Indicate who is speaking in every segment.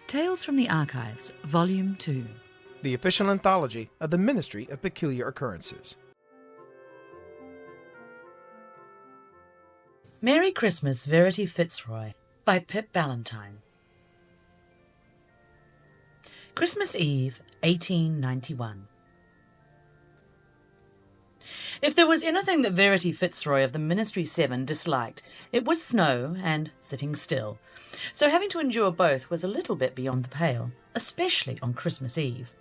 Speaker 1: Tales from the Archives, Volume 2.
Speaker 2: The official anthology of the Ministry of Peculiar Occurrences.
Speaker 1: Merry Christmas, Verity Fitzroy, by Pip Ballantine. Christmas Eve, 1891. If there was anything that Verity Fitzroy of the Ministry 7 disliked, it was snow and sitting still. So having to endure both was a little bit beyond the pale, especially on Christmas Eve.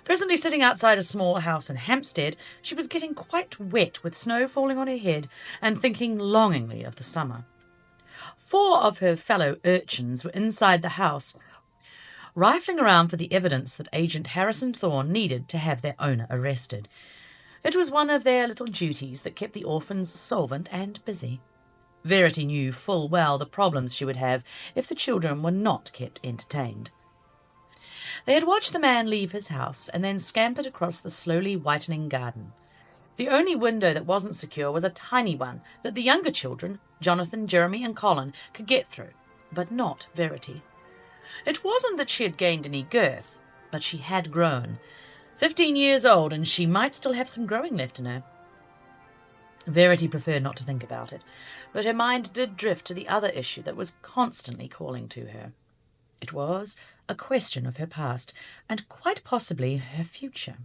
Speaker 1: Presently sitting outside a small house in Hampstead, she was getting quite wet with snow falling on her head and thinking longingly of the summer. 4 of her fellow urchins were inside the house, rifling around for the evidence that Agent Harrison Thorne needed to have their owner arrested. It was one of their little duties that kept the orphans solvent and busy. Verity knew full well the problems she would have if the children were not kept entertained. They had watched the man leave his house and then scampered across the slowly whitening garden. The only window that wasn't secure was a tiny one that the younger children, Jonathan, Jeremy and Colin, could get through, but not Verity. It wasn't that she had gained any girth, but she had grown. 15 years old, and she might still have some growing left in her. Verity preferred not to think about it, but her mind did drift to the other issue that was constantly calling to her. It was a question of her past, and quite possibly her future.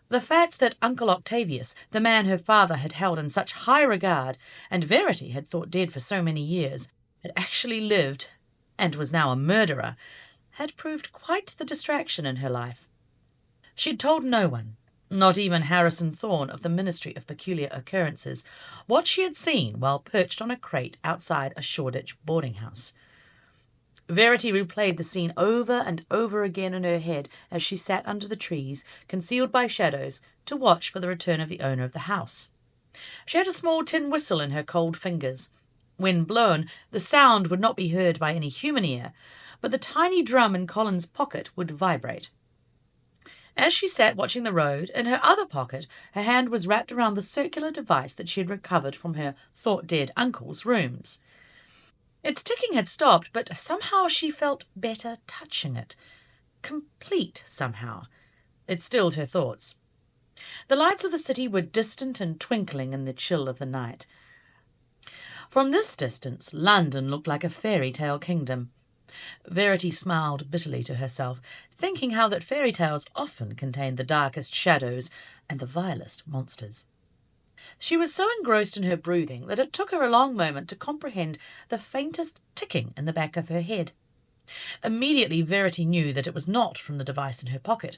Speaker 1: The fact that Uncle Octavius, the man her father had held in such high regard, and Verity had thought dead for so many years, had actually lived, and was now a murderer, had proved quite the distraction in her life. She had told no one, not even Harrison Thorne of the Ministry of Peculiar Occurrences, what she had seen while perched on a crate outside a Shoreditch boarding house. Verity replayed the scene over and over again in her head as she sat under the trees, concealed by shadows, to watch for the return of the owner of the house. She had a small tin whistle in her cold fingers. When blown, the sound would not be heard by any human ear, but the tiny drum in Colin's pocket would vibrate. As she sat watching the road, in her other pocket her hand was wrapped around the circular device that she had recovered from her thought-dead uncle's rooms. Its ticking had stopped, but somehow she felt better touching it. Complete, somehow. It stilled her thoughts. The lights of the city were distant and twinkling in the chill of the night. From this distance, London looked like a fairy tale kingdom. Verity smiled bitterly to herself, thinking how that fairy tales often contained the darkest shadows and the vilest monsters. She was so engrossed in her brooding that it took her a long moment to comprehend the faintest ticking in the back of her head. Immediately Verity knew that it was not from the device in her pocket.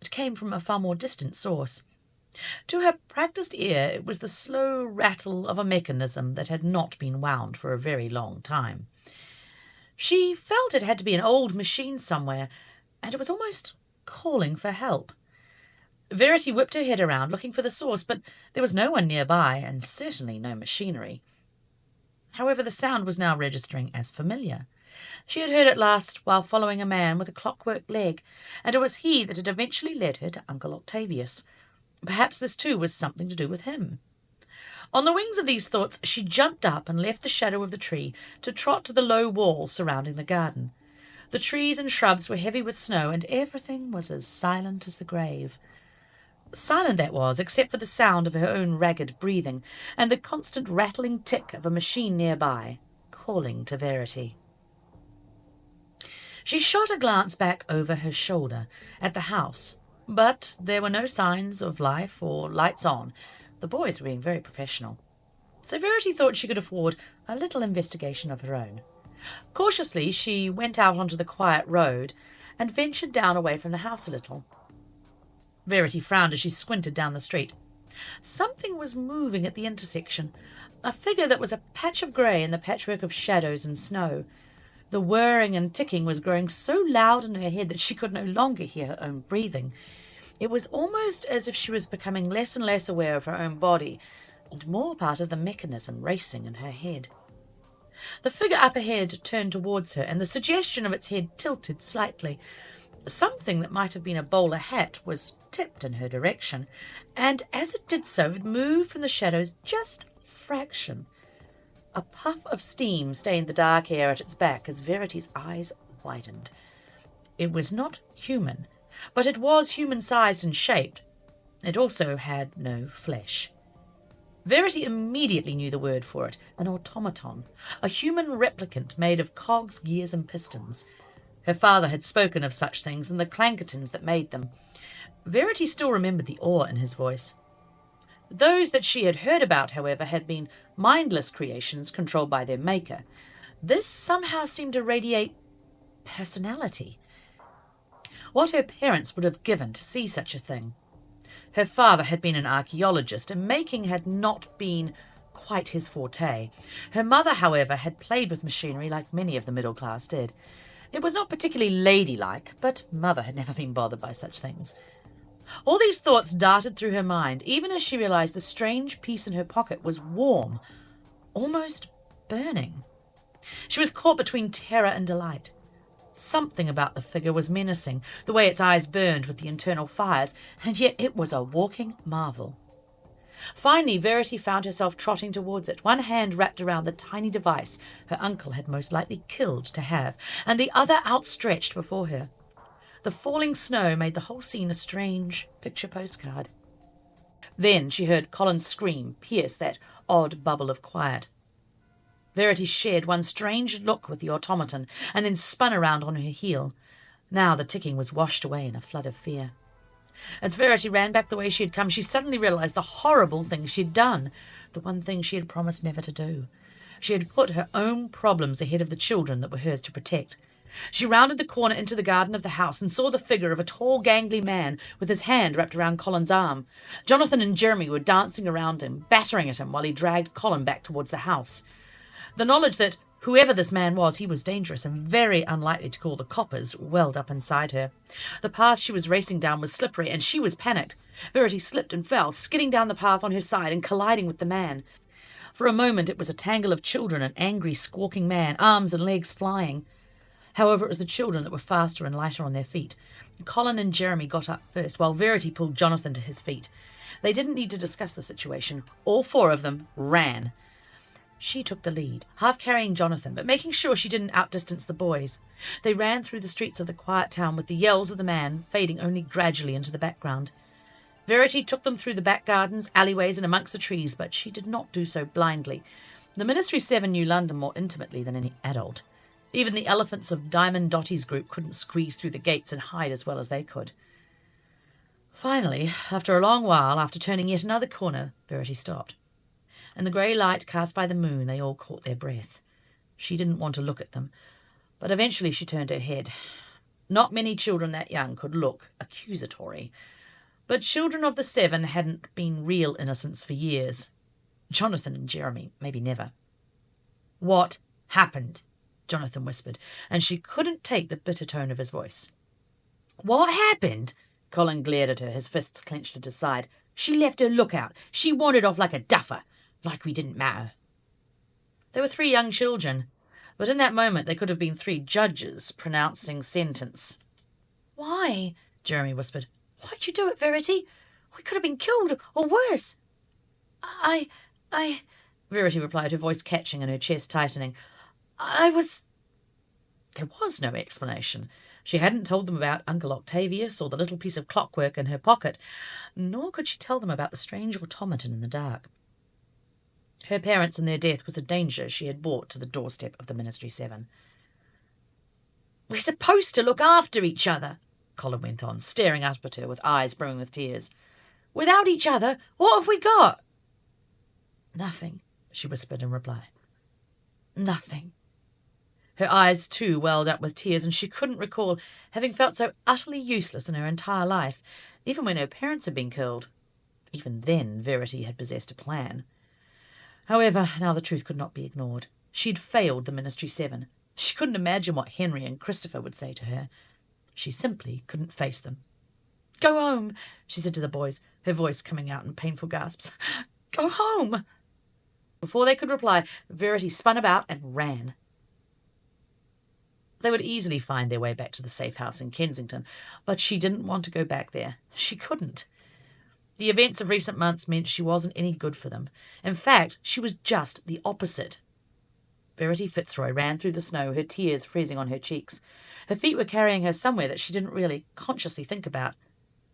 Speaker 1: It came from a far more distant source. To her practised ear it was the slow rattle of a mechanism that had not been wound for a very long time. She felt it had to be an old machine somewhere, and it was almost calling for help. Verity whipped her head around, looking for the source, but there was no one nearby, and certainly no machinery. However, the sound was now registering as familiar. She had heard it last while following a man with a clockwork leg, and it was he that had eventually led her to Uncle Octavius. Perhaps this too was something to do with him. On the wings of these thoughts she jumped up and left the shadow of the tree to trot to the low wall surrounding the garden. The trees and shrubs were heavy with snow, and everything was as silent as the grave. Silent that was, except for the sound of her own ragged breathing and the constant rattling tick of a machine nearby, calling to Verity. She shot a glance back over her shoulder at the house, but there were no signs of life or lights on. The boys were being very professional. So Verity thought she could afford a little investigation of her own. Cautiously she went out onto the quiet road and ventured down away from the house a little. Verity frowned as she squinted down the street. Something was moving at the intersection, a figure that was a patch of grey in the patchwork of shadows and snow. The whirring and ticking was growing so loud in her head that she could no longer hear her own breathing. It was almost as if she was becoming less and less aware of her own body, and more part of the mechanism racing in her head. The figure up ahead turned towards her, and the suggestion of its head tilted slightly. Something that might have been a bowler hat was tipped in her direction, and as it did so it moved from the shadows just a fraction. A puff of steam stained the dark air at its back as Verity's eyes whitened. It was not human, but it was human-sized and shaped. It also had no flesh. Verity immediately knew the word for it, an automaton, a human replicant made of cogs, gears and pistons. Her father had spoken of such things and the clankertons that made them. Verity still remembered the awe in his voice. Those that she had heard about, however, had been mindless creations controlled by their maker. This somehow seemed to radiate personality. What her parents would have given to see such a thing. Her father had been an archaeologist, and making had not been quite his forte. Her mother, however, had played with machinery like many of the middle class did. It was not particularly ladylike, but Mother had never been bothered by such things. All these thoughts darted through her mind, even as she realised the strange piece in her pocket was warm, almost burning. She was caught between terror and delight. Something about the figure was menacing, the way its eyes burned with the internal fires, and yet it was a walking marvel. Finally, Verity found herself trotting towards it, one hand wrapped around the tiny device her uncle had most likely killed to have, and the other outstretched before her. The falling snow made the whole scene a strange picture postcard. Then she heard Colin's scream pierce that odd bubble of quiet. Verity shared one strange look with the automaton, and then spun around on her heel. Now the ticking was washed away in a flood of fear. As Verity ran back the way she had come, she suddenly realised the horrible thing she had done, the one thing she had promised never to do. She had put her own problems ahead of the children that were hers to protect. She rounded the corner into the garden of the house and saw the figure of a tall, gangly man with his hand wrapped around Colin's arm. Jonathan and Jeremy were dancing around him, battering at him while he dragged Colin back towards the house. The knowledge that whoever this man was, he was dangerous and very unlikely to call the coppers, welled up inside her. The path she was racing down was slippery, and she was panicked. Verity slipped and fell, skidding down the path on her side and colliding with the man. For a moment it was a tangle of children, an angry, squawking man, arms and legs flying. However, it was the children that were faster and lighter on their feet. Colin and Jeremy got up first, while Verity pulled Jonathan to his feet. They didn't need to discuss the situation. All four of them ran. She took the lead, half carrying Jonathan, but making sure she didn't outdistance the boys. They ran through the streets of the quiet town with the yells of the man fading only gradually into the background. Verity took them through the back gardens, alleyways, and amongst the trees, but she did not do so blindly. The Ministry 7 knew London more intimately than any adult. Even the elephants of Diamond Dottie's group couldn't squeeze through the gates and hide as well as they could. Finally, after a long while, after turning yet another corner, Verity stopped. In the grey light cast by the moon, they all caught their breath. She didn't want to look at them, but eventually she turned her head. Not many children that young could look accusatory, but children of the 7 hadn't been real innocents for years. Jonathan and Jeremy, maybe never. "What happened?" Jonathan whispered, and she couldn't take the bitter tone of his voice. "What happened?" Colin glared at her, his fists clenched at his side. "She left her lookout. She wandered off like a duffer. Like we didn't matter." There were 3 young children, but in that moment they could have been 3 judges pronouncing sentence. "Why?" Jeremy whispered. "Why'd you do it, Verity? We could have been killed, or worse." I, Verity replied, her voice catching and her chest tightening. There was no explanation. She hadn't told them about Uncle Octavius or the little piece of clockwork in her pocket, nor could she tell them about the strange automaton in the dark. Her parents and their death was a danger she had brought to the doorstep of the Ministry 7. "We're supposed to look after each other," Colin went on, staring up at her with eyes brimming with tears. "Without each other, what have we got?" "Nothing," she whispered in reply. "Nothing." Her eyes, too, welled up with tears, and she couldn't recall having felt so utterly useless in her entire life, even when her parents had been killed. Even then, Verity had possessed a plan. However, now the truth could not be ignored. She'd failed the Ministry 7. She couldn't imagine what Henry and Christopher would say to her. She simply couldn't face them. "Go home," she said to the boys, her voice coming out in painful gasps. "Go home." Before they could reply, Verity spun about and ran. They would easily find their way back to the safe house in Kensington, but she didn't want to go back there. She couldn't. The events of recent months meant she wasn't any good for them. In fact, she was just the opposite. Verity Fitzroy ran through the snow, her tears freezing on her cheeks. Her feet were carrying her somewhere that she didn't really consciously think about.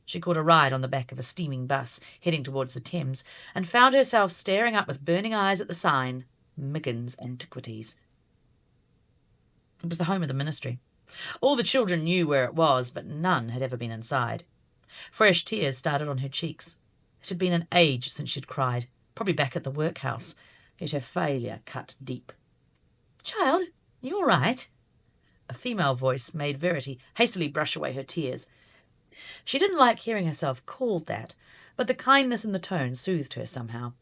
Speaker 1: She caught a ride on the back of a steaming bus, heading towards the Thames, and found herself staring up with burning eyes at the sign, Miggins Antiquities. It was the home of the ministry. All the children knew where it was, but none had ever been inside. Fresh tears started on her cheeks. It had been an age since she'd cried, probably back at the workhouse, yet her failure cut deep. "Child, you all right?" A female voice made Verity hastily brush away her tears. She didn't like hearing herself called that, but the kindness in the tone soothed her somehow.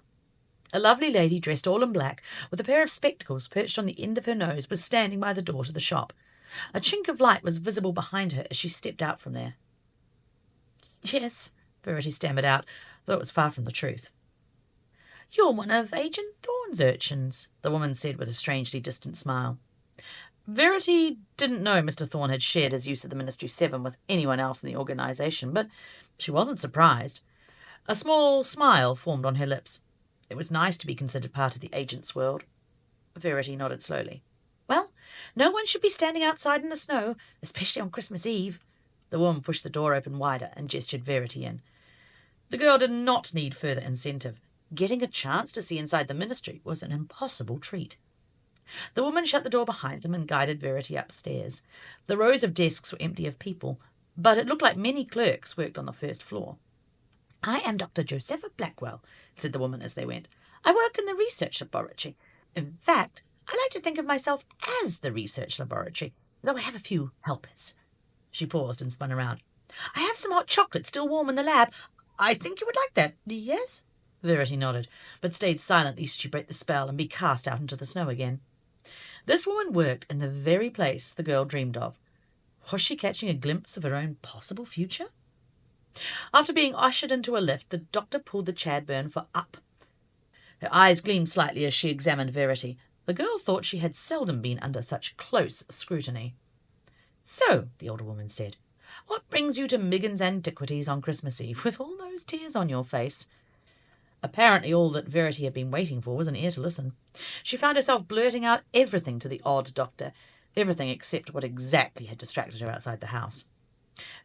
Speaker 1: A lovely lady dressed all in black, with a pair of spectacles perched on the end of her nose, was standing by the door to the shop. A chink of light was visible behind her as she stepped out from there. "Yes," Verity stammered out, though it was far from the truth. "You're one of Agent Thorne's urchins," the woman said with a strangely distant smile. Verity didn't know Mr. Thorne had shared his use of the Ministry 7 with anyone else in the organisation, but she wasn't surprised. A small smile formed on her lips. It was nice to be considered part of the agent's world. Verity nodded slowly. "Well, no one should be standing outside in the snow, especially on Christmas Eve." The woman pushed the door open wider and gestured Verity in. The girl did not need further incentive. Getting a chance to see inside the ministry was an impossible treat. The woman shut the door behind them and guided Verity upstairs. The rows of desks were empty of people, but it looked like many clerks worked on the first floor. "I am Dr. Josepha Blackwell," said the woman as they went. "I work in the research laboratory. In fact, I like to think of myself as the research laboratory, though I have a few helpers." She paused and spun around. "I have some hot chocolate still warm in the lab. I think you would like that, yes?" Verity nodded, but stayed silent lest she break the spell and be cast out into the snow again. This woman worked in the very place the girl dreamed of. Was she catching a glimpse of her own possible future? After being ushered into a lift, the doctor pulled the Chadburn for up. Her eyes gleamed slightly as she examined Verity. The girl thought she had seldom been under such close scrutiny. "So," the older woman said, "what brings you to Miggins Antiquities on Christmas Eve, with all those tears on your face?" Apparently all that Verity had been waiting for was an ear to listen. She found herself blurting out everything to the odd doctor, everything except what exactly had distracted her outside the house.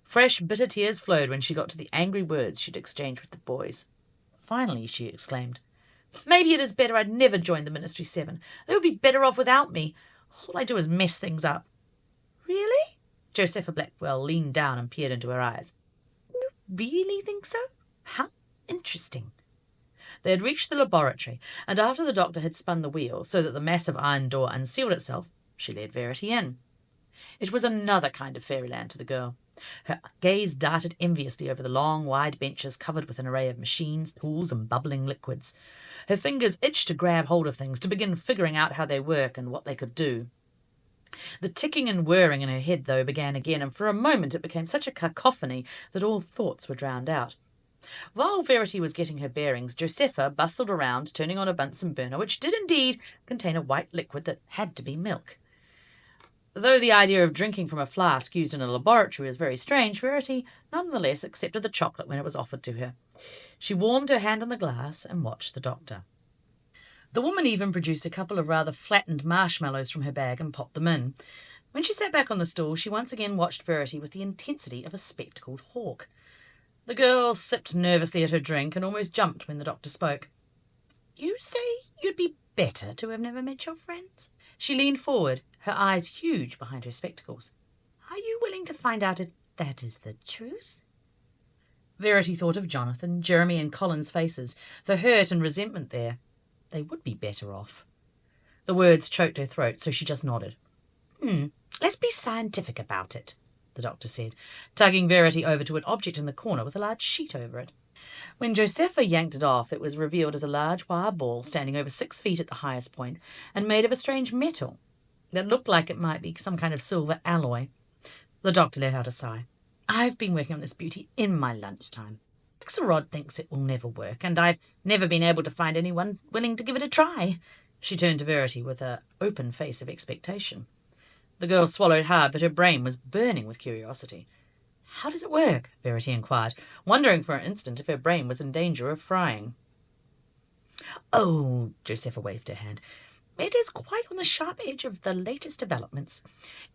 Speaker 1: Fresh, bitter tears flowed when she got to the angry words she'd exchanged with the boys. Finally, she exclaimed, "Maybe it is better I'd never joined the Ministry 7. They would be better off without me. All I do is mess things up." "Really?" Josepha Blackwell leaned down and peered into her eyes. "You really think so? How interesting." They had reached the laboratory, and after the doctor had spun the wheel so that the massive iron door unsealed itself, she led Verity in. It was another kind of fairyland to the girl. Her gaze darted enviously over the long, wide benches covered with an array of machines, tools, and bubbling liquids. Her fingers itched to grab hold of things, to begin figuring out how they work and what they could do. The ticking and whirring in her head, though, began again, and for a moment it became such a cacophony that all thoughts were drowned out. While Verity was getting her bearings, Josepha bustled around, turning on a Bunsen burner, which did indeed contain a white liquid that had to be milk. Though the idea of drinking from a flask used in a laboratory was very strange, Verity nonetheless accepted the chocolate when it was offered to her. She warmed her hand on the glass and watched the doctor. The woman even produced a couple of rather flattened marshmallows from her bag and popped them in. When she sat back on the stool, she once again watched Verity with the intensity of a spectacled hawk. The girl sipped nervously at her drink and almost jumped when the doctor spoke. "You say you'd be better to have never met your friends?" She leaned forward, her eyes huge behind her spectacles. "Are you willing to find out if that is the truth?" Verity thought of Jonathan, Jeremy and Colin's faces, the hurt and resentment there. They would be better off. The words choked her throat, so she just nodded. Let's be scientific about it," the doctor said, tugging Verity over to an object in the corner with a large sheet over it. When Josepha yanked it off, it was revealed as a large wire ball standing over 6 feet at the highest point and made of a strange metal that looked like it might be some kind of silver alloy. The doctor let out a sigh. "I've been working on this beauty in my lunchtime. Axelrod thinks it will never work, and I've never been able to find anyone willing to give it a try." She turned to Verity with an open face of expectation. The girl swallowed hard, but her brain was burning with curiosity. "How does it work?" Verity inquired, wondering for an instant if her brain was in danger of frying. "Oh," Josepha waved her hand, It is quite on the sharp edge of the latest developments.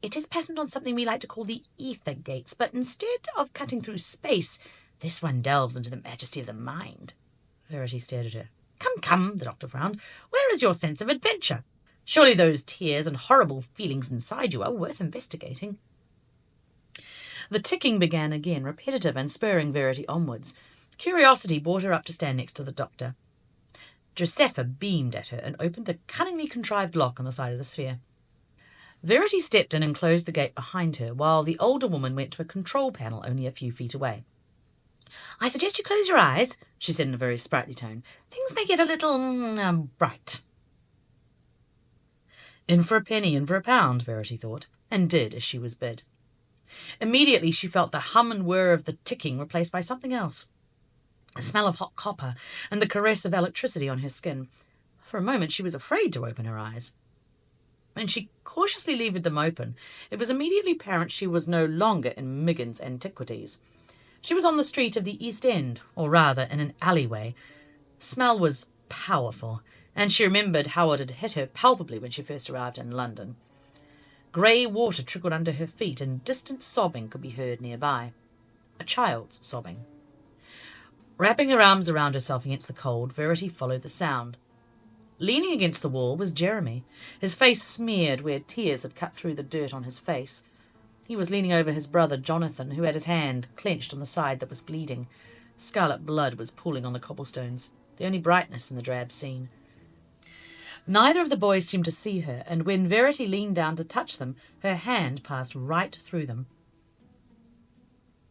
Speaker 1: It is patterned on something we like to call the ether gates, but instead of cutting through space, this one delves into the majesty of the mind." Verity stared at her. Come, the doctor frowned. "Where is your sense of adventure? Surely those tears and horrible feelings inside you are worth investigating." The ticking began again, repetitive and spurring Verity onwards. Curiosity brought her up to stand next to the doctor. Josepha beamed at her and opened the cunningly contrived lock on the side of the sphere. Verity stepped in and closed the gate behind her, while the older woman went to a control panel only a few feet away. "I suggest you close your eyes," she said in a very sprightly tone. "Things may get a little bright." In for a penny, in for a pound, Verity thought, and did as she was bid. Immediately she felt the hum and whir of the ticking replaced by something else. A smell of hot copper and the caress of electricity on her skin. For a moment she was afraid to open her eyes. When she cautiously levered them open, it was immediately apparent she was no longer in Miggin's Antiquities. She was on the street of the East End, or rather in an alleyway. The smell was powerful, and she remembered how it had hit her palpably when she first arrived in London. Grey water trickled under her feet, and distant sobbing could be heard nearby. A child's sobbing. Wrapping her arms around herself against the cold, Verity followed the sound. Leaning against the wall was Jeremy, his face smeared where tears had cut through the dirt on his face. He was leaning over his brother Jonathan, who had his hand clenched on the side that was bleeding. Scarlet blood was pooling on the cobblestones, the only brightness in the drab scene. Neither of the boys seemed to see her, and when Verity leaned down to touch them, her hand passed right through them.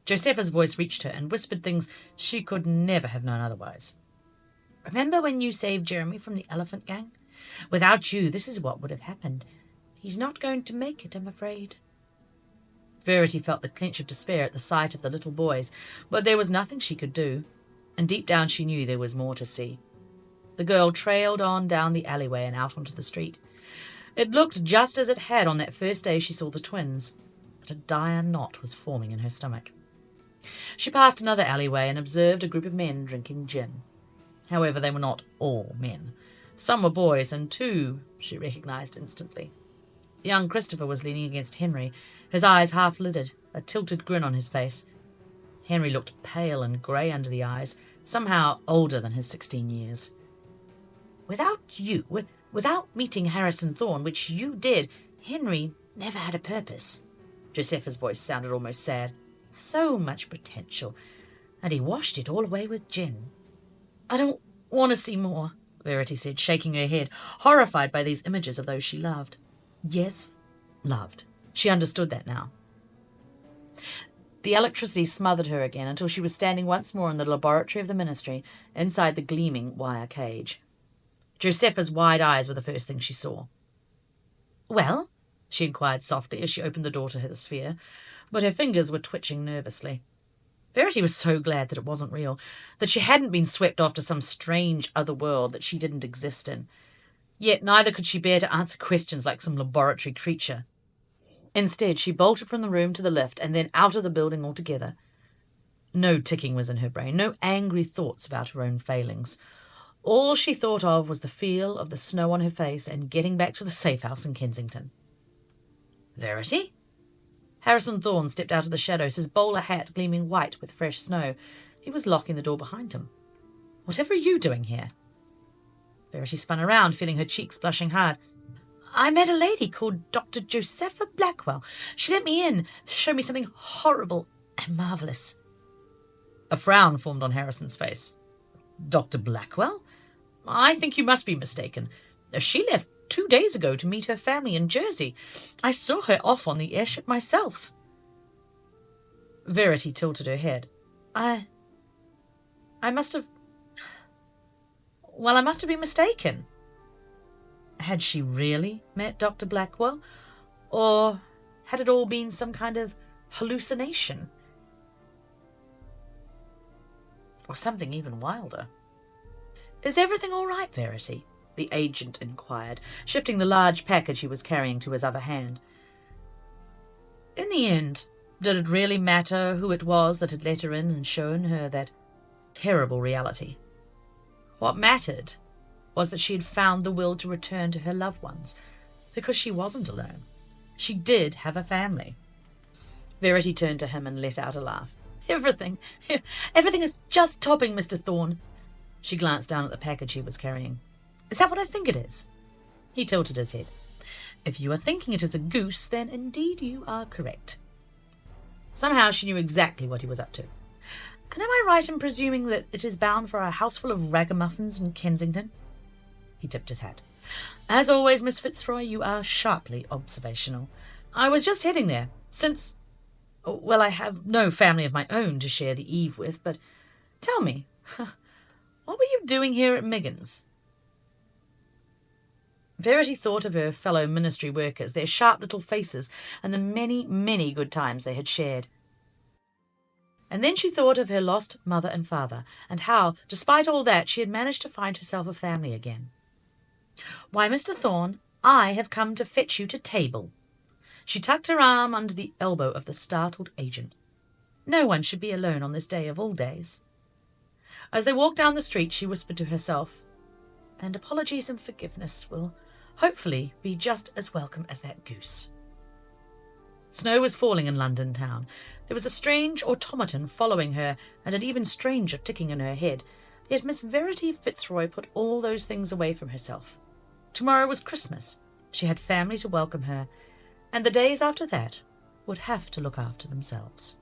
Speaker 1: Josepha's voice reached her and whispered things she could never have known otherwise. "Remember when you saved Jeremy from the elephant gang? Without you, this is what would have happened. He's not going to make it, I'm afraid." Verity felt the clench of despair at the sight of the little boys, but there was nothing she could do, and deep down she knew there was more to see. The girl trailed on down the alleyway and out onto the street. It looked just as it had on that first day she saw the twins, but a dire knot was forming in her stomach. She passed another alleyway and observed a group of men drinking gin. However, they were not all men. Some were boys, and two she recognised instantly. Young Christopher was leaning against Henry, his eyes half-lidded, a tilted grin on his face. Henry looked pale and grey under the eyes, somehow older than his 16 years. Without meeting Harrison Thorne, which you did, Henry never had a purpose." Josepha's voice sounded almost sad. "So much potential, and he washed it all away with gin." "I don't want to see more," Verity said, shaking her head, horrified by these images of those she loved. Yes, loved. She understood that now. The electricity smothered her again until she was standing once more in the laboratory of the ministry, inside the gleaming wire cage. Josepha's wide eyes were the first thing she saw. "Well?" she inquired softly as she opened the door to her sphere, but her fingers were twitching nervously. Verity was so glad that it wasn't real, that she hadn't been swept off to some strange other world that she didn't exist in. Yet neither could she bear to answer questions like some laboratory creature. Instead, she bolted from the room to the lift and then out of the building altogether. No ticking was in her brain, no angry thoughts about her own failings. All she thought of was the feel of the snow on her face and getting back to the safe house in Kensington. "Verity?" Harrison Thorne stepped out of the shadows, his bowler hat gleaming white with fresh snow. He was locking the door behind him. "Whatever are you doing here?" Verity spun around, feeling her cheeks blushing hard. "I met a lady called Dr. Josepha Blackwell. She let me in, showed me something horrible and marvellous." A frown formed on Harrison's face. "Dr. Blackwell? I think you must be mistaken. She left 2 days ago to meet her family in Jersey. I saw her off on the airship myself." Verity tilted her head. I must have been mistaken." Had she really met Dr. Blackwell? Or had it all been some kind of hallucination? Or something even wilder? "Is everything all right, Verity?" the agent inquired, shifting the large package he was carrying to his other hand. In the end, did it really matter who it was that had let her in and shown her that terrible reality? What mattered was that she had found the will to return to her loved ones, because she wasn't alone. She did have a family. Verity turned to him and let out a laugh. Everything is just topping, Mr. Thorne. She glanced down at the package he was carrying. Is that what I think it is? He tilted his head. If you are thinking it is a goose, then indeed you are correct. Somehow she knew exactly what he was up to. And am I right in presuming that it is bound for a house full of ragamuffins in Kensington? He tipped his hat. As always, Miss Fitzroy, you are sharply observational. I was just heading there, since, well, I have no family of my own to share the eve with, but tell me, what were you doing here at Miggin's? Verity thought of her fellow ministry workers, their sharp little faces, and the many, many good times they had shared. And then she thought of her lost mother and father, and how, despite all that, she had managed to find herself a family again. Why, Mr. Thorne, I have come to fetch you to table. She tucked her arm under the elbow of the startled agent. No one should be alone on this day of all days. As they walked down the street, she whispered to herself, and apologies and forgiveness will hopefully be just as welcome as that goose. Snow was falling in London town. There was a strange automaton following her, and an even stranger ticking in her head. Yet Miss Verity Fitzroy put all those things away from herself. Tomorrow was Christmas. She had family to welcome her, and the days after that would have to look after themselves.